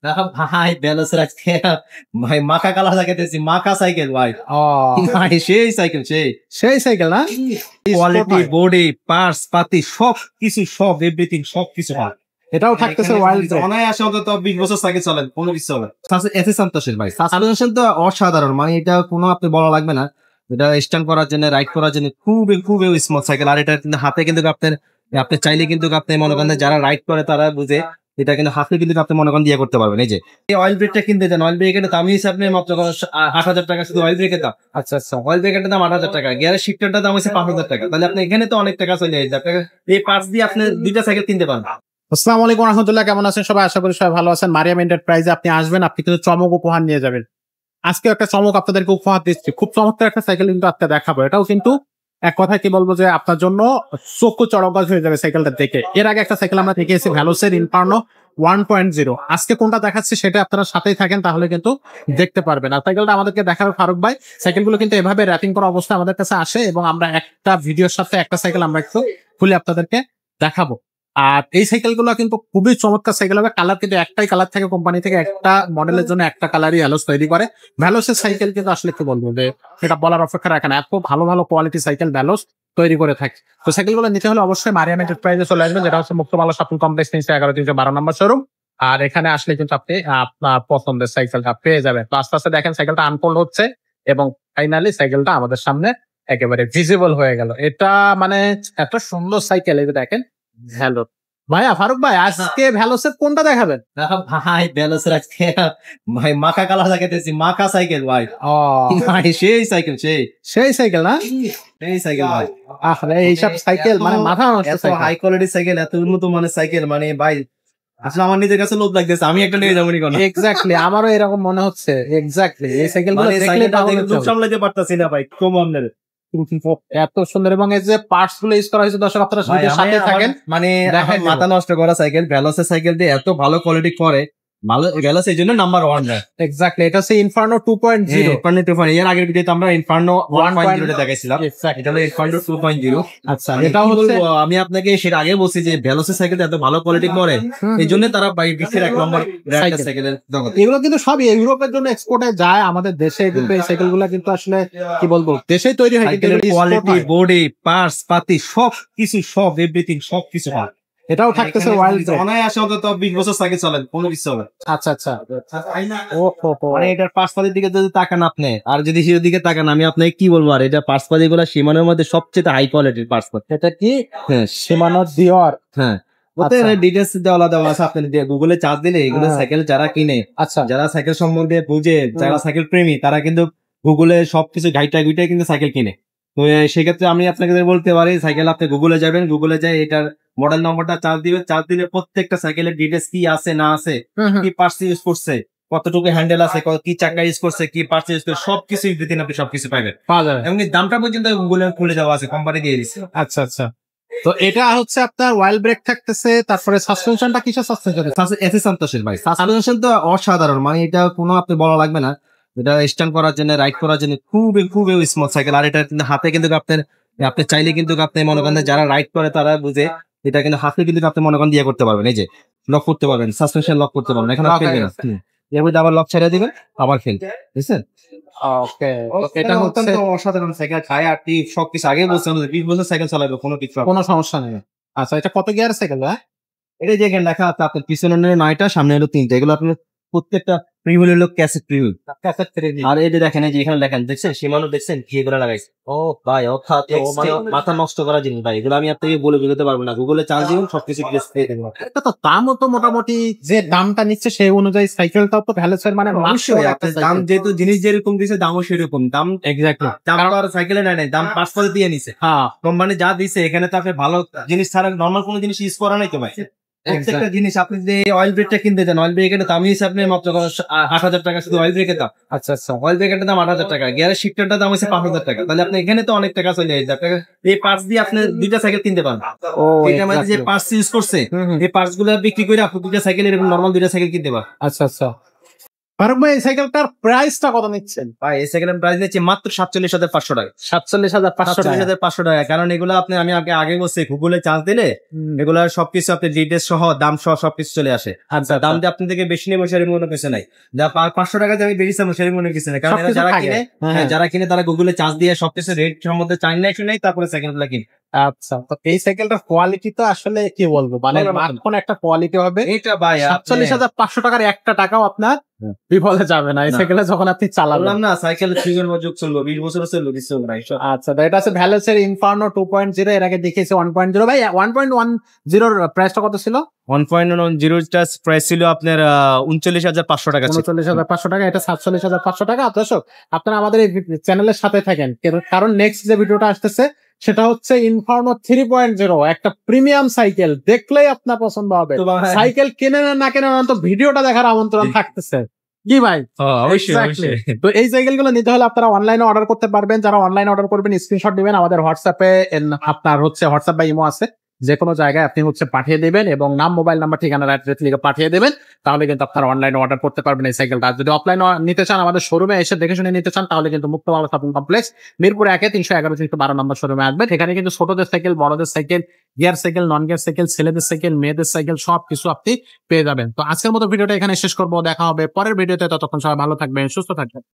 ভাই বেলসের আজকে ভাই মাখা কালার লাগাইতেছি, মাখা সাইকেল ভাই। ও ভাই সেই সাইকেল, সেই সাইকেল না, কোয়ালিটি, বডি, পার্টস পাতি সব কিছু, সব এভরিথিং সব কিছু হয়। এটাও থাকতেছে ওয়াইল্ড ব্রেক। অনায়াসে অন্তত 20 বছর সাইকেল চলেন, কোনো কিছু হবে। এসে সন্তোষের ভাই সাসপেনশন তো অসাধারণ, মানে এটা কোনো আপনি বলা লাগবে না। এটা স্ট্যান্ড করার জন্য, রাইড করার জন্য খুবই খুবই স্মুথ সাইকেল। আর এটা কিন্তু হাতে কিন্তু আপনার, আপনি চাইলে কিন্তু আপনি মনে করেন যারা রাইড করে তারা বুঝে, এটা কিন্তু হাতে কিন্তু আপনি মনে করেন দিয়ে করতে পারবেন। এই যে এই অয়েল ব্রেকটা কিনতে যান, অয়েল ব্রেকের দাম হিসাবে মাত্র 8,000 টাকা শুধু অয়েল ব্রেকের দাম। আচ্ছা আচ্ছা, অয়েল ব্রেকের দাম 8,000 টাকা, গিয়ারের শিফটারটার দাম হচ্ছে 5,000 টাকা। তাহলে আপনি এখানে তো অনেক টাকা চলে যাচ্ছে। আপনাকে এই পার্টস দিয়ে আপনি দুইটা সাইকেল কিনতে পারেন। আসসালামু আলাইকুম রহমতুল্লাহ, কেমন আছেন সবাই? আশা করি সবাই ভালো আছেন। মারিয়াম এন্টারপ্রাইজে আপনি আসবেন, আপনি কিন্তু চমক উপহার নিয়ে যাবেন। আজকে একটা চমক আপনাদেরকে উপহার দিচ্ছি, খুব চমৎকার একটা সাইকেল কিন্তু আজকে দেখাবো। এটাও কিন্তু এক কথায় কি বলবো যে আপনার জন্য চক্ষু চড়কগাছ হয়ে যাবে সাইকেলটা দেখে। এর আগে একটা সাইকেল আমরা দেখিয়েছি ভ্যালোসের ইনফার্নো 1.0। আজকে কোনটা দেখাচ্ছি সেটা আপনারা সাথেই থাকেন, তাহলে কিন্তু দেখতে পারবেন। আর সাইকেলটা আমাদেরকে দেখাবে ফারুক ভাই। সাইকেলগুলো কিন্তু এভাবে র্যাপিং করা অবস্থায় আমাদের কাছে আসে এবং আমরা একটা ভিডিওর সাথে একটা সাইকেল আমরা একটু খুলে আপনাদেরকে দেখাবো। আর এই সাইকেলগুলো কিন্তু খুবই চমৎকার সাইকেল হবে। কালার কিন্তু একটাই কালার থাকে, কোম্পানি থেকে একটা মডেলের জন্য একটা কালারই ভ্যালোস তৈরি করে। ভ্যালোসের সাইকেল কিন্তু আসলে কি বলবো যে এটা বলার অপেক্ষা রাখে না, এত ভালো ভালো কোয়ালিটি সাইকেল ভ্যালোস তৈরি করে থাকে। তো সাইকেলগুলো নিতে হলে অবশ্যই মারিয়াম এন্টারপ্রাইজে চলে আসবেন, যেটা হচ্ছে মুক্তমালা শপিং কমপ্লেক্স 311-312 নম্বর শোরুম। আর এখানে আসলে কিন্তু আপনি আপনার পছন্দের সাইকেলটা পেয়ে যাবেন। তো আস্তে আস্তে দেখেন সাইকেলটা আনফোল্ড হচ্ছে এবং ফাইনালি সাইকেলটা আমাদের সামনে একেবারে ভিজিবল হয়ে গেল। এটা মানে এত সুন্দর সাইকেল, এই যে দেখেন ভ্যালো। ভাইয়া ফারুক ভাই, আজকে ভ্যালোসের কোনটা দেখাবেন? ভাই বেলসের আজকে ভাই মাখা কালার লাগাইতেছি, মাখা সাইকেল ভাই। ও ভাই সেই সাইকেল, সেই সাইকেল না, সেই সাইকেল ভাই। আরে এইসব সাইকেল মানে মাথা নষ্ট এত সাইকেল। হাই কোয়ালিটির সাইকেল, এত উন্নত মানের সাইকেল, মানে ভাই আসলে আমার নিজের কাছে লোভ লাগতেছে, আমি একটা নিয়ে যাবো নি কোনো। এক্স্যাক্টলি, আমারও এরকম মনে হচ্ছে। এক্স্যাক্টলি এই সাইকেলগুলো মানে দেখলে সাইকেলটা পাগল দেখে হতে লোভ হবে। সামলাতে পারতাছি না ভাই, কম আমনের। এত সুন্দর, এবং এই যে পার্টস গুলো ইউজ করা হয়েছে, দর্শক আপনারা ভাই, ভিডিওর সাথে থাকেন। মানে দেখাই এখন মাথা নষ্ট করা সাইকেল, ভ্যালোসের সাইকেল দিয়ে এত ভালো কোয়ালিটি করে, ভালো ভ্যালোস এই জন্য নাম্বার 1 না। এক্স্যাক্টলি, এটা হচ্ছে ইনফার্নো 2.0। এর আগের ভিডিওতে আমরা ইনফার্নো 1.0 তে দেখাইছিলাম, Exactly. এটা হলো ইনফার্নো 2.0। আচ্ছা, মানে এটাও কি হচ্ছে বলবো, আমি আপনাকে সেটা আগে বলছি যে ভ্যালোসের সাইকেল এত ভালো কোয়ালিটি করে, এই জন্য তারা বিশ্বের 1 নম্বর সাইকেল। সাইকেলের জগৎ। এগুলো কিন্তু সবই ইউরোপের জন্য এক্সপোর্টে যায়, আমাদের দেশে কিন্তু এই সাইকেলগুলো কিন্তু আসলে কি বলবো দেশেই তৈরি হয়, কিন্তু সাইকেলের এগুলো export কোয়ালিটি, হয়। বডি, পার্টস পাতি সব কিছু, সব এভরিথিং সব কিছু হয়। এটাও থাকতেছে ওয়াইল্ড ব্রেক। অনায়াসে অন্তত 20 বছর সাইকেল চলেন, কোনো কিছু হবে। আচ্ছা আচ্ছা, ও হো মানে এটার পার্সপাতির দিকে যদি তাকান আপনি, আর যদি সেটার দিকে তাকান, আমি আপনাকে কি বলবো, আর এটা পার্সপাতি গুলা সীমানোর মধ্যে সবচেয়ে হাই কোয়ালিটির পার্সপাতি। এটা কি হ্যাঁ সীমানো দিওর? হ্যাঁ, ওতে আচ্ছা। ডিটেলস দেওয়া আছে, আপনি গুগলে চার্জ দিলে এগুলো হ্যাঁ। সাইকেল যারা কিনে, আচ্ছা যারা সাইকেল সম্বন্ধে বুঝে, যারা সাইকেল প্রেমী, তারা কিন্তু গুগলে সবকিছু ঘাইটা গুইটা কিন্তু সাইকেল কিনে। তো সেক্ষেত্রে আমি আপনাকে বলতে পারি, সাইকেল আপনি গুগলে যাবেন, গুগলে যাই এটার মডেল নম্বরটা চার্জ দিবেন, চার্জ দিলে প্রত্যেকটা সাইকেলের ডিটেলস কি আছে না আছে, কি পার্টস ইউজ করছে, কতটুকু হ্যান্ডেল আছে, কি চাকা ইউজ করছে, কি পার্টস ইউজ করছে, সবকিছু দিন আপনি সবকিছু পাবেন। পাওয়া যাবে, এমনি দামটা পর্যন্ত গুগলে খুলে যাওয়া আছে, কোম্পানি দিয়ে দিচ্ছে। আচ্ছা আচ্ছা। তো এটা হচ্ছে আপনার ওয়াইল্ড ব্রেক থাকতেছে, তারপরে সাসপেনশনটা কিসের সাসপেনশন? এসে সন্তোষের ভাই সাসপেনশন তো অসাধারণ, মানে এটা কোনো আপনি বলা লাগবে না। এটা স্ট্যান্ড করার জন্য, রাইড করার জন্য খুবই খুবই স্মুথ সাইকেল। আর এটা কিন্তু হাতে কিন্তু আপনার, আপনি চাইলে কিন্তু আপনি মনে করেন যারা রাইড করে তারা বুঝে, এটা কিন্তু হাতে কিন্তু আপনি মনে করেন দিয়ে করতে পারবেন। এই যে লক করতে পারবেন, সাসপেনশন লক করতে পারবেন, এখানে ফেলবে না, এর মধ্যে আবার লক ছেড়ে দিবেন, আবার ফেল, বুঝছেন? ওকে, এটা অত্যন্ত অসাধারণ সাইকেল, খায় আর টিপ সবকিছু। আগে বলছিলাম 20 বছর সাইকেল চালাবে, কোনো কিছু হবে না। কোনো সমস্যা নেই। আচ্ছা, এটা কত গিয়ার সাইকেল? এটা যে এখানে লেখা আছে আপনার পিছনে 9টা, সামনে হলো 3টা, এগুলো আপনার প্রত্যেকটা প্রিভিউ হলো ক্যাসেট প্রিভিউ। আর এই যে দেখেন, এই যে এখানে লেখেন, দেখছেন সীমানো, দেখছেন কি এগুলো লাগাইছে। ও ভাই, অর্থাৎ মানে মাথা নষ্ট করা জিনিস ভাই, এগুলো আমি আপনাকে বলে বুঝতে পারবো না। গুগলে চার্জ দিবেন, সবকিছু ডিটেইলস পেয়ে যাবেন। এটা তো দামও তো মোটামুটি যে দামটা নিচ্ছে সেই অনুযায়ী সাইকেলটাও তো ভ্যালুসের মানে অবশ্যই আপনার দাম যেহেতু জিনিস যেরকম দিছে, দামও সেরকম দাম। এক্স্যাক্টলি, দাম তো আর সাইকেলে নাই, দাম পাঁচপাতে দিয়ে নিছে। হ্যাঁ, কোম্পানি যা দিছে এখানে তো আপনি ভালো জিনিস ছাড়া নর্মাল কোনো জিনিস ইউজ করা নাই তো ভাই। প্রত্যেকটা জিনিস আপনি যে অয়েল ব্রেকটা কিনতে যান, অয়েল ব্রেকের দাম হিসাবে মাত্র 8,000 টাকা শুধু অয়েল ব্রেকের দাম। আচ্ছা আচ্ছা, অয়েল ব্রেকের দাম 8,000 টাকা, গিয়ারের শিফটারটার দাম হচ্ছে 5,000 টাকা। তাহলে আপনি এখানে তো অনেক টাকা চলে যাচ্ছে। আপনাকে এই পার্টস দিয়ে আপনি দুইটা সাইকেল কিনতে পারেন। ও এটা মানে যে পার্টস ইউজ করছে, এই পার্টস গুলো বিক্রি করে আপনি দুইটা সাইকেল, এরকম নর্মাল দুইটা সাইকেল কিনতে পারেন। আচ্ছা আচ্ছা। ফারুক ভাই এই সাইকেলটার প্রাইসটা কত নিচ্ছেন? ভাই এই সাইকেলের প্রাইস দিচ্ছি মাত্র 47,500 টাকা। 47,500 টাকা। 47,500 টাকা। কারণ এগুলো আমি আগে বলছি গুগলে চার্জ দিলে এগুলো সবকিছু আপনি ডিটেলস সহ দাম সহ সবকিছু চলে আসে। আচ্ছা, দাম দিয়ে আপনি থেকে বেশি নেবো সেরকম কোনো কিছু নাই, যা 500 টাকা দিয়ে আমি বেশি সেরকম কোনো কিছু নাই। কারণ এরা যারা কিনে তারা গুগলে চার্জ দিয়ে সবকিছু রেট সম্বন্ধে চাইনাই শুনেই তারপরে সাইকেলগুলো কিনে। আচ্ছা, তো এই সাইকেলটার কোয়ালিটি তো আসলে কি বলবো, মানে মাখন একটা কোয়ালিটি হবে। এটা ভাই 47,500 টাকার একটা টাকাও আপনার বিফলে যাবে না এই সাইকেলে যখন আপনি চালাবেন না। সাইকেল 3 বছর চলবে, 20 বছর চলবে, কিছু নাই। আচ্ছা, তো এটা আছে ভ্যালোসের ইনফার্নো 2.0, এর আগে দেখিয়েছি 1.0। ভাই 1.10 এর প্রাইসটা কত ছিল? 1.10 প্রাইস ছিল আপনার 39,500 টাকা। 39,500 টাকা, এটা 47,500 টাকা। দর্শক আপনারা আমাদের এই চ্যানেলের সাথে থাকেন, কারণ নেক্সট যে ভিডিওটা আসতেছে সেটা হচ্ছে ইনফার্নো 3.0, একটা প্রিমিয়াম সাইকেল। দেখলেই আপনার পছন্দ হবে। সাইকেল কেনে না কেনে তো ভিডিওটা দেখার আমন্ত্রণ থাকতেছে। কি ভাই? অবশ্যই। তো এই সাইকেল গুলো নিতে হলে আপনারা অনলাইনে অর্ডার করতে পারবেন। যারা অনলাইনে অর্ডার করবেন স্ক্রিনশট দিবেন আমাদের হোয়াটসঅ্যাপে, আপনার হচ্ছে হোয়াটসঅ্যাপ বা ইমো আছে, যে কোনো জায়গায় আপনি হচ্ছে পাঠিয়ে দেবেন এবং নাম, মোবাইল নাম্বার, ঠিকানা, অ্যাড্রেস লিখে পাঠিয়ে দেবেন। তাহলে কিন্তু আপনারা অনলাইনে অর্ডার করতে পারবেন এই সাইকেলটা। যদি অফলাইনে নিতে চান, আমাদের শোরুমে এসে দেখে শুনে নিতে চান, তাহলে কিন্তু মুক্তমালা শপিং কমপ্লেক্স মিরপুর 1 311-312 নম্বর শোরুমে আসবেন। এখানে কিন্তু ছোটদের সাইকেল, বড়দের cycle, gear cycle, non gear cycle, ছেলেদের সাইকেল, মেয়েদের সাইকেল সবকিছু আপনি পেয়ে যাবেন। তো আজকের মতো ভিডিওটা এখানে শেষ করবো। দেখা হবে পরের ভিডিওতে। ততক্ষণ সবাই ভালো থাকবেন, সুস্থ থাকবেন।